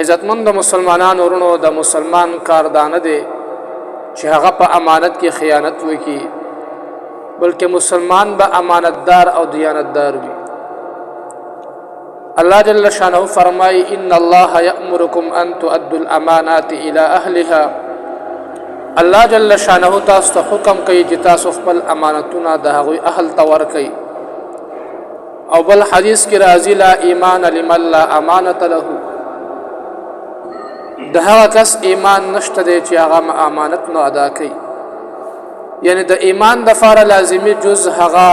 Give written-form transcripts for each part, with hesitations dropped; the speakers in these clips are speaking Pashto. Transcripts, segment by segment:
عزتمند مسلمانانو ورونو د مسلمان کاردانه دی چې هغه په امانت کې خیانت وکړي، بلکې مسلمان به امانتدار او دیانتدار وي. الله جل شانه فرمای ان الله یأمرکم ان تؤدوا الامانات الى اهلها. الله جل شانه تاسو ته حکم کوي چې تاسو خپل امانتونه د هغوی اهل ته ورکړئ. او بل حدیث کې راځي لا ایمان لمن لا امانت له، د هغه کس ایمان نشته دی چې هغه امانت نه ادا کوي. یعنی د ایمان د فار لازمی جز هغه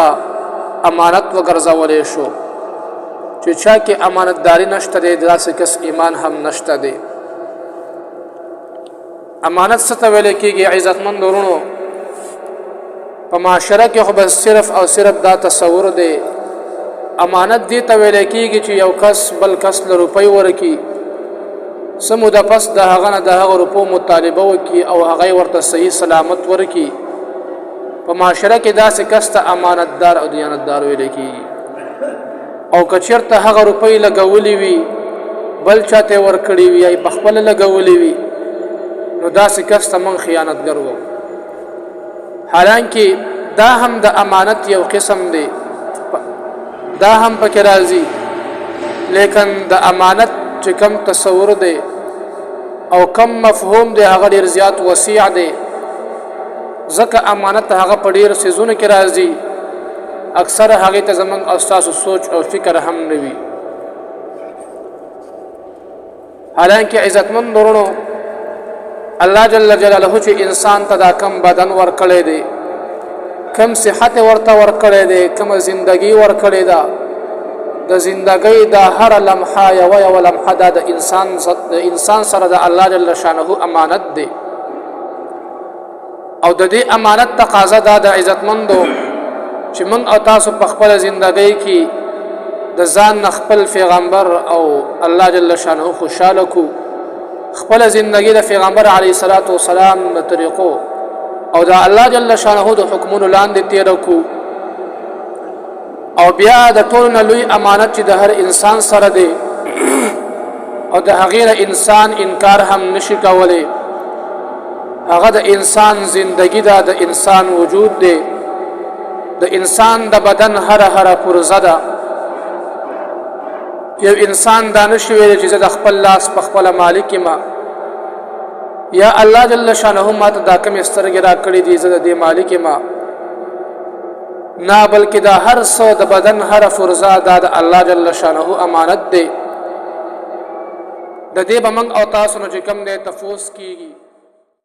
امانت وګرځولې شو چې چا کې امانتداري نشته دی داسې کس ایمان هم نشته دی. امانت څه ته ویل کېږي عزتمند ورونو؟ په معاشره کې خو بس صرف او صرف دا تصور دی امانت دی ته ویل کېږي چې یو کس بل کس له روپۍ ورکړي، څه موده پس د هغه نه د هغه روپو مطالبه وکړي او هغه ورته صحیح سلامت ورکړي. په معاشره کې داسې کس ته امانتدار او دیانتدار ویل کېږي. او که چېرته هغه روپۍ لګولې وي بل چاته ورکړي وي یا یې پخپله لګولې وي نو داسې کس ته موږ خیانتګر وو. حالانکه دا هم د امانت یو قسم دی، دا هم پکې راځي، لیکن د امانت چې کم تصور دی او کم مفهوم دی هغه ډېر زیات وسیع دی. ځکه امانت هغه په ډېر څیزونو کې راځي، اکثر هغې ته زموږ او ستاسو سوچ او فکر هم نه وي. حالانکه عزتمند ورونو الله جل جلاله چې انسان ته دا کم بدن ورکړی دی، کم صحت ورته ورکړی دی، کم زندگی ورکړی ده، د زندګۍ د هر لمحه یو لمحه دا د انسان سره د الله جل شانه امانت دی. او د دې امانت تقاضا دا د عزتمندو چې موږ او تاسو په خپل زندګۍ کې د ځان نه خپل پیغمبر او الله جل شانه خوشاله کو، خپل زندگی د پیغمبر علیه الصلاۃ والسلام د طریقو او د الله جل شانه د حکمونو لاندې تیر کو. او بیا د ټول نه لوی امانت چې د هر انسان سره دی او د هغې انسان انکار هم نشي کولی، هغه د انسان زندگی ده، د انسان وجود دی، د انسان د بدن هر پرزه ده. یو انسان دا نشي ویلی چې زه د خپل لاس په خپله مالک یم، یا الله جل شانه ماته دا کمې سترګې راکړې دي زه د دې مالک یم. نه، بلکې دا هر څه د بدن هر فرزه دا د الله جل شانه امانت دی. د دې به موږ او تاسو نه چې کوم دی تفوس کېږي.